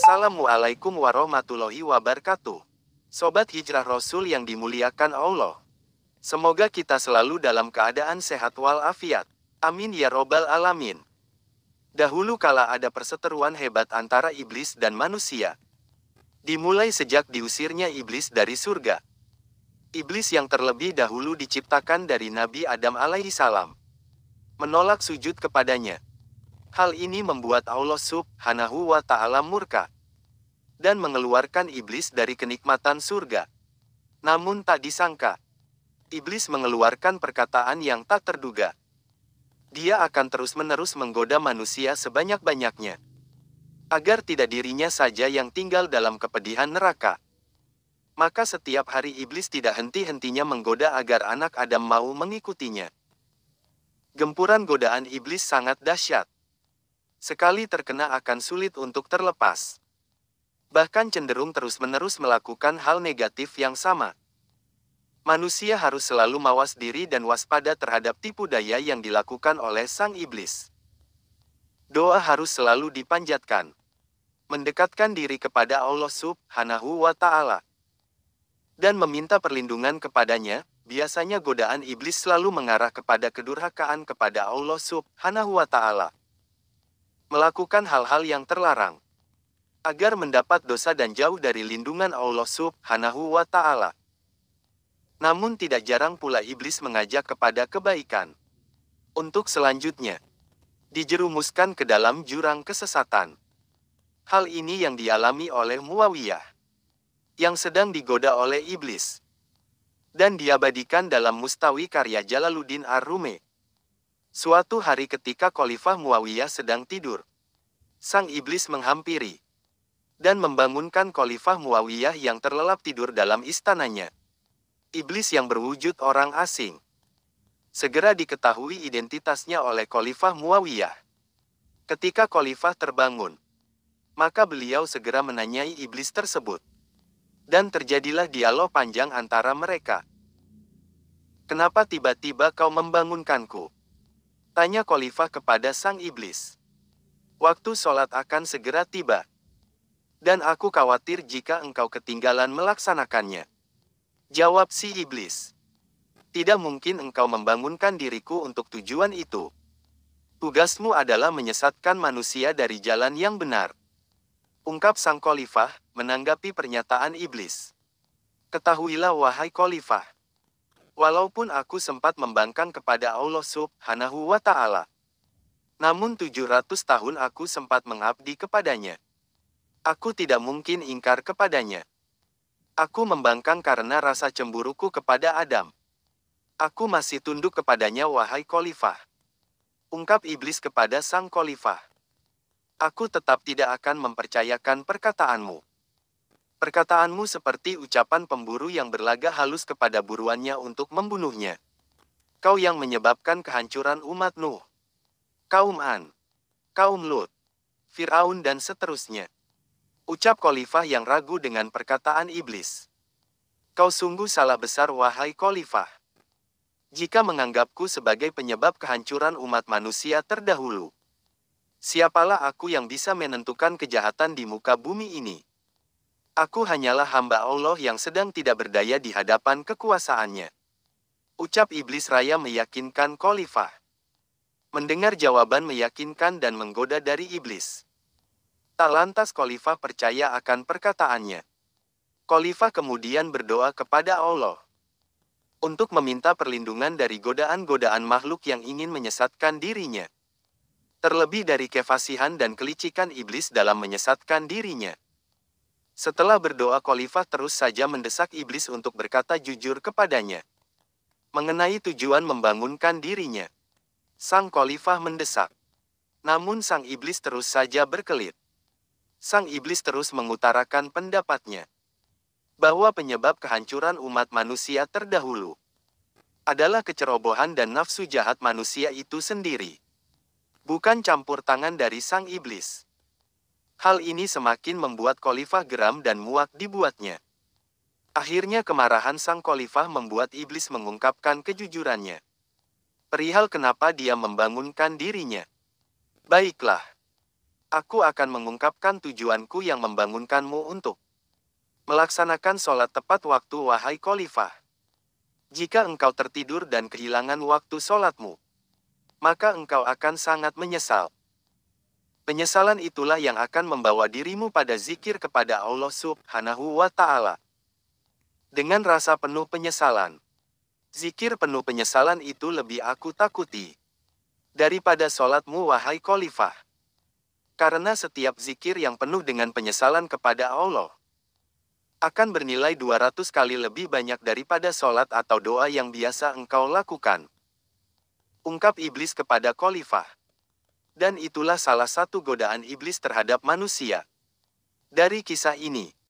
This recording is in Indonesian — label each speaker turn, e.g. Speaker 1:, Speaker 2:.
Speaker 1: Assalamualaikum warahmatullahi wabarakatuh. Sobat Hijrah Rasul yang dimuliakan Allah. Semoga kita selalu dalam keadaan sehat walafiat. Amin ya robbal alamin. Dahulu kala ada perseteruan hebat antara iblis dan manusia. Dimulai sejak diusirnya iblis dari surga. Iblis yang terlebih dahulu diciptakan dari Nabi Adam alaihi salam menolak sujud kepadanya. Hal ini membuat Allah Subhanahu wa Ta'ala murka dan mengeluarkan iblis dari kenikmatan surga. Namun tak disangka, iblis mengeluarkan perkataan yang tak terduga. Dia akan terus-menerus menggoda manusia sebanyak-banyaknya, agar tidak dirinya saja yang tinggal dalam kepedihan neraka. Maka setiap hari iblis tidak henti-hentinya menggoda agar anak Adam mau mengikutinya. Gempuran godaan iblis sangat dahsyat. Sekali terkena akan sulit untuk terlepas. Bahkan cenderung terus-menerus melakukan hal negatif yang sama. Manusia harus selalu mawas diri dan waspada terhadap tipu daya yang dilakukan oleh sang iblis. Doa harus selalu dipanjatkan. Mendekatkan diri kepada Allah Subhanahu wa Ta'ala. Dan meminta perlindungan kepadanya, biasanya godaan iblis selalu mengarah kepada kedurhakaan kepada Allah Subhanahu wa Ta'ala. Melakukan hal-hal yang terlarang, agar mendapat dosa dan jauh dari lindungan Allah Subhanahu wa Ta'ala. Namun tidak jarang pula iblis mengajak kepada kebaikan. Untuk selanjutnya, dijerumuskan ke dalam jurang kesesatan. Hal ini yang dialami oleh Muawiyah, yang sedang digoda oleh iblis. Dan diabadikan dalam Mustawi karya Jalaluddin Ar-Rumi. Suatu hari ketika Khalifah Muawiyah sedang tidur, sang iblis menghampiri dan membangunkan Khalifah Muawiyah yang terlelap tidur dalam istananya. Iblis yang berwujud orang asing segera diketahui identitasnya oleh Khalifah Muawiyah. Ketika Khalifah terbangun, maka beliau segera menanyai iblis tersebut. Dan terjadilah dialog panjang antara mereka. "Kenapa tiba-tiba kau membangunkanku?" tanya Khalifah kepada sang iblis. "Waktu sholat akan segera tiba. Dan aku khawatir jika engkau ketinggalan melaksanakannya." Jawab si iblis. "Tidak mungkin engkau membangunkan diriku untuk tujuan itu. Tugasmu adalah menyesatkan manusia dari jalan yang benar." Ungkap sang Khalifah, menanggapi pernyataan iblis. "Ketahuilah wahai Khalifah, walaupun aku sempat membangkang kepada Allah Subhanahu wa Ta'ala, namun 700 tahun aku sempat mengabdi kepadanya. Aku tidak mungkin ingkar kepadanya. Aku membangkang karena rasa cemburuku kepada Adam. Aku masih tunduk kepadanya wahai Khalifah." Ungkap iblis kepada sang Khalifah. "Aku tetap tidak akan mempercayakan perkataanmu. Perkataanmu seperti ucapan pemburu yang berlaga halus kepada buruannya untuk membunuhnya. Kau yang menyebabkan kehancuran umat Nuh, kaum An, kaum Lut, Fir'aun dan seterusnya." Ucap Khalifah yang ragu dengan perkataan iblis. "Kau sungguh salah besar wahai Khalifah, jika menganggapku sebagai penyebab kehancuran umat manusia terdahulu. Siapalah aku yang bisa menentukan kejahatan di muka bumi ini? Aku hanyalah hamba Allah yang sedang tidak berdaya di hadapan kekuasaannya." Ucap iblis raya meyakinkan Khalifah. Mendengar jawaban meyakinkan dan menggoda dari iblis, tak lantas Khalifah percaya akan perkataannya. Khalifah kemudian berdoa kepada Allah untuk meminta perlindungan dari godaan-godaan makhluk yang ingin menyesatkan dirinya. Terlebih dari kefasihan dan kelicikan iblis dalam menyesatkan dirinya. Setelah berdoa, Khalifah terus saja mendesak iblis untuk berkata jujur kepadanya mengenai tujuan membangunkan dirinya. Sang Khalifah mendesak, namun sang iblis terus saja berkelit. Sang iblis terus mengutarakan pendapatnya bahwa penyebab kehancuran umat manusia terdahulu adalah kecerobohan dan nafsu jahat manusia itu sendiri, bukan campur tangan dari sang iblis. Hal ini semakin membuat Khalifah geram dan muak dibuatnya. Akhirnya kemarahan sang Khalifah membuat iblis mengungkapkan kejujurannya perihal kenapa dia membangunkan dirinya. "Baiklah, Aku akan mengungkapkan tujuanku yang membangunkanmu untuk melaksanakan sholat tepat waktu wahai Khalifah. Jika engkau tertidur dan kehilangan waktu sholatmu, maka engkau akan sangat menyesal. Penyesalan itulah yang akan membawa dirimu pada zikir kepada Allah Subhanahu wa Ta'ala. Dengan rasa penuh penyesalan, zikir penuh penyesalan itu lebih aku takuti daripada sholatmu wahai Khalifah. Karena setiap zikir yang penuh dengan penyesalan kepada Allah akan bernilai 200 kali lebih banyak daripada sholat atau doa yang biasa engkau lakukan. Ungkap iblis kepada Khalifah. Dan itulah salah satu godaan iblis terhadap manusia. Dari kisah ini,